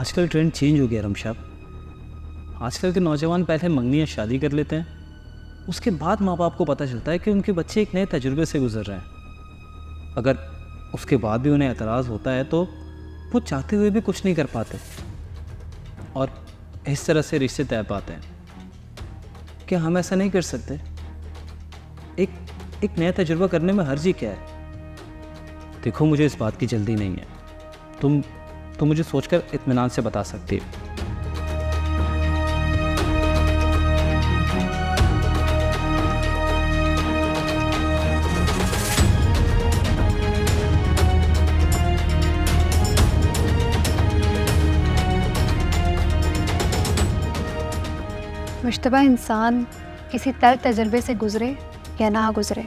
आजकल trend change हो गया रमशा। आजकल के नौजवान पहले मंगनी या शादी कर लेते हैं, उसके बाद माँ बाप को पता चलता है कि उनके बच्चे एक नए तजुर्बे से गुजर रहे हैं। अगर उसके बाद भी उन्हें एतराज़ होता है तो वो चाहते हुए भी कुछ नहीं कर पाते और इस तरह से रिश्ते तय पाते हैं। क्या हम ऐसा नहीं कर सकते? एक नया तजुर्बा करने में हर्ज ही क्या है? देखो, मुझे इस बात की जल्दी नहीं है। तुम मुझे सोचकर इत्मीनान से बता सकती हो। मुश्तबा इंसान किसी तल्ख तजर्बे से गुज़रे या ना गुज़रे,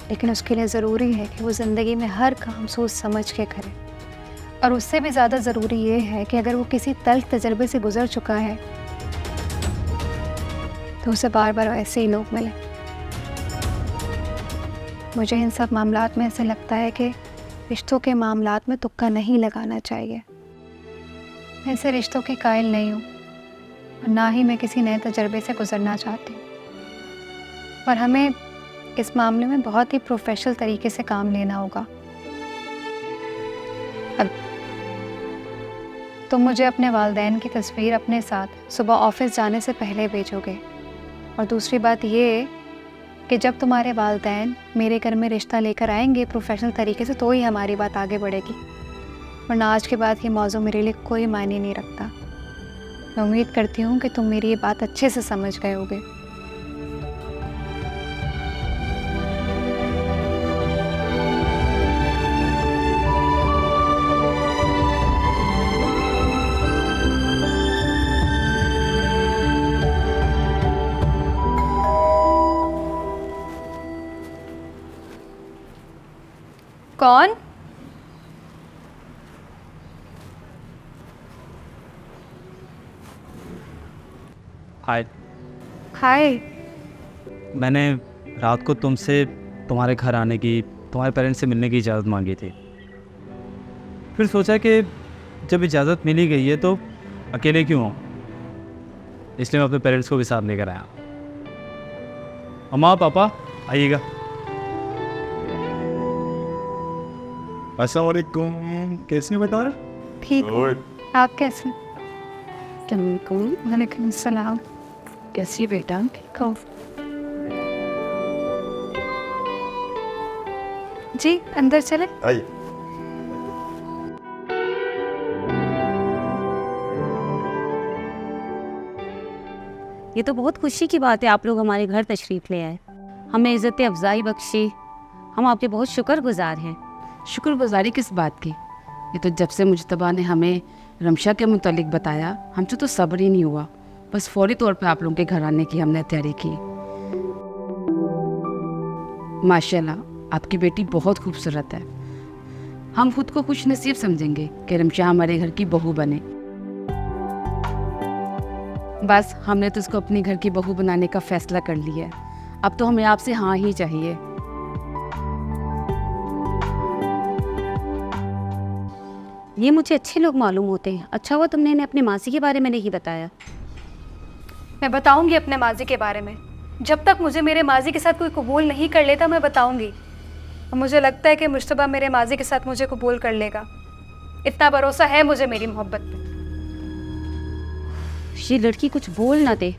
लेकिन उसके लिए ज़रूरी है कि वो ज़िंदगी में हर काम सोच समझ के करे। और उससे भी ज़्यादा ज़रूरी ये है कि अगर वो किसी तल्ख तजर्बे से गुज़र चुका है तो उसे बार बार ऐसे ही लोग मिले। मुझे इन सब मामलात में ऐसे लगता है कि रिश्तों के मामलात में तुक्का नहीं लगाना चाहिए। मैं ऐसे रिश्तों की कायल नहीं हूँ और ना ही मैं किसी नए तजर्बे से गुज़रना चाहती हूँ, पर हमें इस मामले में बहुत ही प्रोफेशनल तरीके से काम लेना होगा। अब तुम मुझे अपने वालिदैन की तस्वीर अपने साथ सुबह ऑफिस जाने से पहले भेजोगे, और दूसरी बात ये कि जब तुम्हारे वालिदैन मेरे घर में रिश्ता लेकर आएंगे प्रोफेशनल तरीके से, तो ही हमारी बात आगे बढ़ेगी, वरना आज के बाद ये मौजू मेरे लिए कोई मायने नहीं रखता। मैं उम्मीद करती हूँ कि तुम मेरी ये बात अच्छे से समझ गए होगे। कौन? हाय। हाय। मैंने रात को तुमसे तुम्हारे घर आने की, तुम्हारे पेरेंट्स से मिलने की इजाज़त मांगी थी। फिर सोचा कि जब इजाज़त मिल ही गई है तो अकेले क्यों हूँ, इसलिए मैं अपने पेरेंट्स को भी साथ लेकर आया। अम्मा पापा आइएगा। अस्सलाम वालेकुम, कैसे हो बेटा? ठीक हूँ, आप कैसे? वालेकुम सलाम। कैसी है बेटा? ठीक हो? जी अंदर चले। आइए। ये तो बहुत खुशी की बात है, आप लोग हमारे घर तशरीफ़ ले आए, हमें इज़्ज़त अफ़ज़ाई बख्शी। हम आपके बहुत शुक्रगुजार हैं। शुक्रगुजारी किस बात की? ये तो जब से मुजतबा ने हमें रमशा के मुतालिक बताया, हमसे तो सब्र ही नहीं हुआ। बस फौरी तौर पे आप लोगों के घर आने की हमने तैयारी की। माशाल्लाह, आपकी बेटी बहुत खूबसूरत है। हम खुद को खुश नसीब समझेंगे कि रमशा हमारे घर की बहू बने। बस हमने तो उसको अपनी घर की बहू बनाने का फ़ैसला कर लिया है। अब तो हमें आपसे हाँ ही चाहिए। ये मुझे अच्छे लोग मालूम होते हैं। अच्छा हुआ तुमने इन्हें अपने मासी के बारे में नहीं बताया। मैं बताऊंगी अपने माजी के बारे में। जब तक मुझे मेरे माजी के साथ कोई कबूल नहीं कर लेता मैं बताऊंगी। और मुझे लगता है कि मुश्तबा मेरे माजी के साथ मुझे कबूल कर लेगा। इतना भरोसा है मुझे मेरी मोहब्बत पे। ये लड़की कुछ बोल ना दे।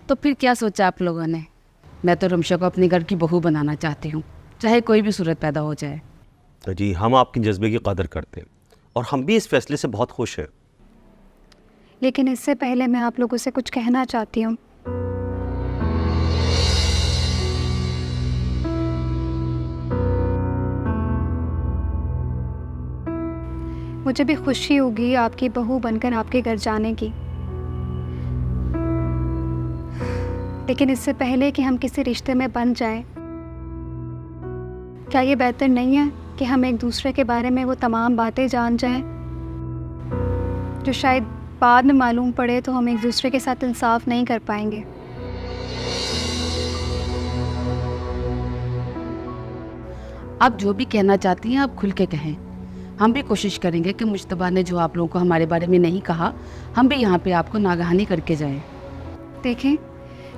तो फिर क्या सोचा आप लोगों ने? मैं तो रमशा को अपने घर की बहू बनाना चाहती हूँ, चाहे कोई भी सूरत पैदा हो जाए। तो जी, हम आपके जज्बे की कदर करते हैं और हम भी इस फैसले से बहुत खुश हैं। लेकिन इससे पहले मैं आप लोगों से कुछ कहना चाहती हूँ। मुझे भी खुशी होगी आपकी बहू बनकर आपके घर जाने की, लेकिन इससे पहले कि हम किसी रिश्ते में बन जाएं, क्या ये बेहतर नहीं है कि हम एक दूसरे के बारे में वो तमाम बातें जान जाएं जो शायद बाद में मालूम पड़े तो हम एक दूसरे के साथ इंसाफ नहीं कर पाएंगे। आप जो भी कहना चाहती हैं आप खुल के कहें। हम भी कोशिश करेंगे कि मुश्तबा ने जो आप लोगों को हमारे बारे में नहीं कहा, हम भी यहाँ पे आपको नागहानी करके जाएं। देखें,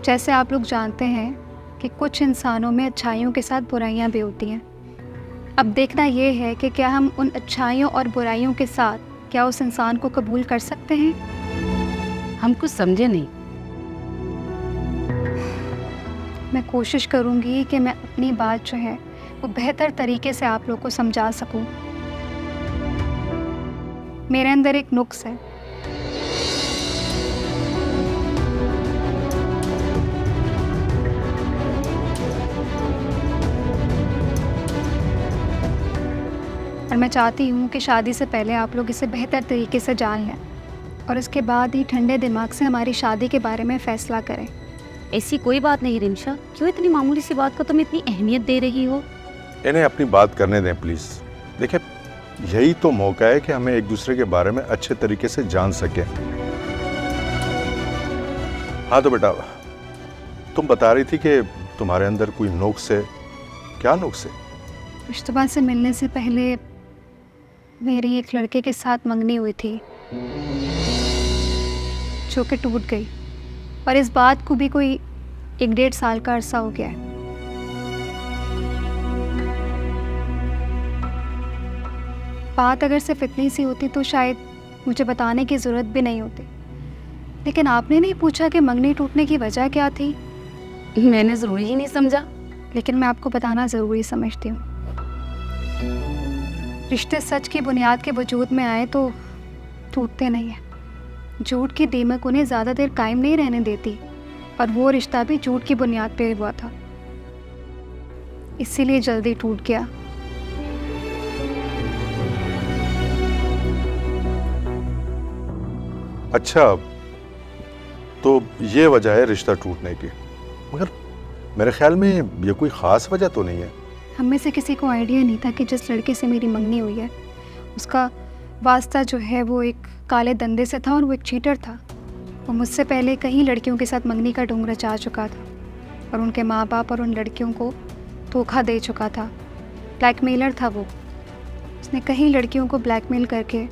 जैसे आप लोग जानते हैं कि कुछ इंसानों में अच्छाइयों के साथ बुराइयां भी होती हैं। अब देखना ये है कि क्या हम उन अच्छाइयों और बुराइयों के साथ क्या उस इंसान को कबूल कर सकते हैं। हम कुछ समझे नहीं। मैं कोशिश करूँगी कि मैं अपनी बात जो है वो बेहतर तरीके से आप लोग को समझा सकूँ। मेरे अंदर एक नुक्स है। और मैं चाहती हूँ कि शादी से पहले आप लोग इसे बेहतर तरीके से जान लें और इसके बाद ही ठंडे दिमाग से हमारी शादी के बारे में फ़ैसला करें। ऐसी कोई बात नहीं रिमशा, क्यों इतनी मामूली सी बात को तुम इतनी अहमियत दे रही हो? इन्हें अपनी बात करने दें प्लीज़। देखिए, यही तो मौका है कि हमें एक दूसरे के बारे में अच्छे तरीके से जान सकें। हाँ तो बेटा, तुम बता रही थी कि तुम्हारे अंदर कोई नुक्स है। क्या नुक्स है? मुश्तबा से मिलने से पहले मेरी एक लड़के के साथ मंगनी हुई थी जो कि टूट गई, और इस बात को भी कोई 1-1.5 साल का अरसा हो गया है। बात अगर सिर्फ इतनी सी होती तो शायद मुझे बताने की ज़रूरत भी नहीं होती, लेकिन आपने नहीं पूछा कि मंगनी टूटने की वजह क्या थी। मैंने ज़रूरी ही नहीं समझा। लेकिन मैं आपको बताना ज़रूरी समझती हूँ। रिश्ते सच की बुनियाद के वजूद में आए तो टूटते नहीं हैं। झूठ की दीमक उन्हें ज़्यादा देर कायम नहीं रहने देती, और वो रिश्ता भी झूठ की बुनियाद पे हुआ था, इसीलिए जल्दी टूट गया। अच्छा, तो ये वजह है रिश्ता टूटने की, मगर मेरे ख्याल में ये कोई ख़ास वजह तो नहीं है। हम में से किसी को आइडिया नहीं था कि जिस लड़के से मेरी मंगनी हुई है उसका वास्ता जो है वो एक काले धंधे से था और वो एक चीटर था। वो मुझसे पहले कई लड़कियों के साथ मंगनी का ढोंग रचा चुका था और उनके माँ बाप और उन लड़कियों को धोखा दे चुका था। ब्लैकमेलर था वो। उसने कई लड़कियों को ब्लैकमेल करके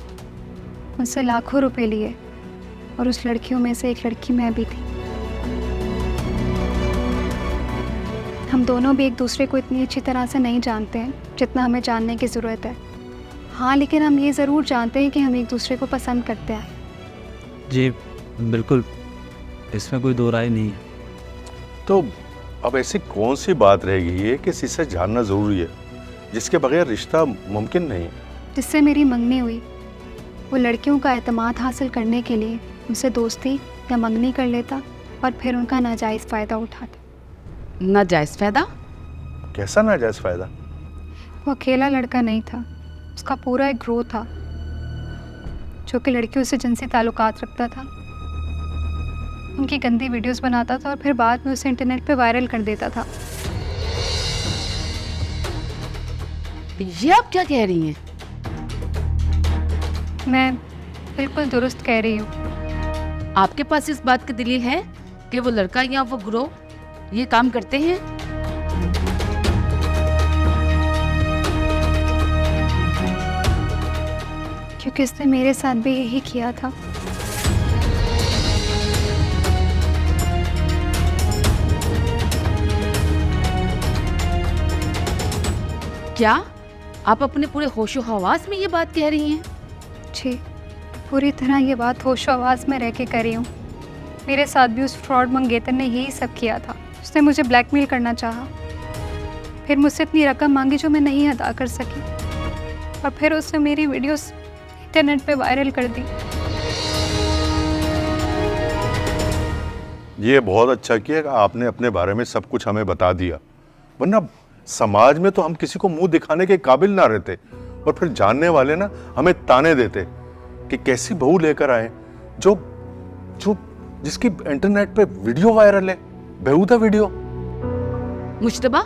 मुझसे लाखों रुपए लिए, और उस लड़कियों में से एक लड़की मैं भी थी। हम दोनों भी एक दूसरे को इतनी अच्छी तरह से नहीं जानते हैं जितना हमें जानने की ज़रूरत है। हाँ, लेकिन हम ये ज़रूर जानते हैं कि हम एक दूसरे को पसंद करते हैं। जी बिल्कुल, इसमें कोई दो राय नहीं है। तो अब ऐसी कौन सी बात रह गई है कि किसी से जानना ज़रूरी है जिसके बगैर रिश्ता मुमकिन नहीं है? जिससे मेरी मंगनी हुई वो लड़कियों का एतमाद हासिल करने के लिए उनसे दोस्ती या मंगनी कर लेता और फिर उनका नाजायज़ फ़ायदा उठाता। नाजायज़ फ़ायदा? कैसा नाजायज़ फ़ायदा? वो अकेला लड़का नहीं था, उसका पूरा एक ग्रोह था जो कि लड़कियों से जिनसी ताल्लुकात रखता था। उनकी गंदी वीडियोस बनाता था और फिर बाद में उसे इंटरनेट पे वायरल कर देता था। ये आप क्या कह रही हैं? मैं बिल्कुल दुरुस्त कह रही हूँ। आपके पास इस बात की दलील है कि वो लड़का या वो ग्रोह ये काम करते हैं? क्योंकि उसने मेरे साथ भी यही किया था। क्या आप अपने पूरे होशो हवास में ये बात कह रही हैं? जी, पूरी तरह ये बात होशो आवाज़ में रह के कर रही हूँ। मेरे साथ भी उस फ्रॉड मंगेतर ने यही सब किया था। उसने मुझे ब्लैकमेल करना चाहा, फिर मुझसे इतनी रकम मांगी जो मैं नहीं अदा कर सकी, और फिर उसने मेरी वीडियोस इंटरनेट पे वायरल कर दी। ये बहुत अच्छा किया कि आपने अपने बारे में सब कुछ हमें बता दिया, वरना समाज में तो हम किसी को मुंह दिखाने के काबिल ना रहते, और फिर जानने वाले ना हमें ताने देते कि कैसी बहू लेकर आए जो जो जिसकी इंटरनेट पे वीडियो वायरल है, बेहुदा वीडियो। मुश्तबा,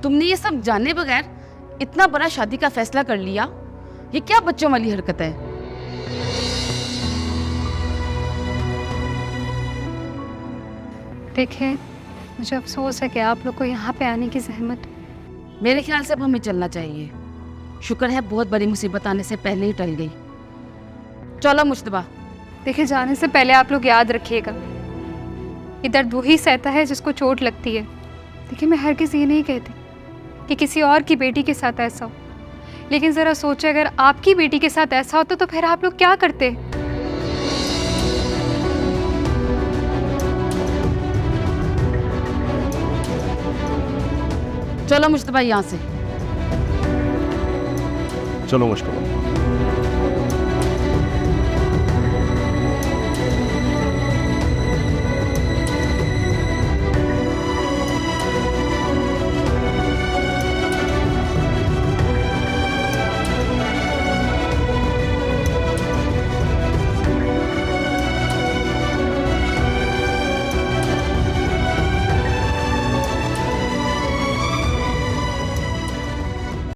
तुमने ये सब जाने बगैर इतना बड़ा शादी का फैसला कर लिया, ये क्या बच्चों वाली हरकत है? देखिए, मुझे अफसोस है कि आप लोग को यहाँ पे आने की जहमत। मेरे ख्याल से अब हमें चलना चाहिए। शुक्र है बहुत बड़ी मुसीबत आने से पहले ही टल गई। चलो मुश्तबा। देखिए, जाने से पहले आप लोग याद रखिएगा, ये दर्द वही सहता है जिसको चोट लगती है। देखिए, मैं हर किसी ये नहीं कहती कि किसी और की बेटी के साथ ऐसा हो, लेकिन ज़रा सोचें, अगर आपकी बेटी के साथ ऐसा होता तो फिर आप लोग क्या करते? चलो मुश्तबा यहाँ से। चलो मुश्किल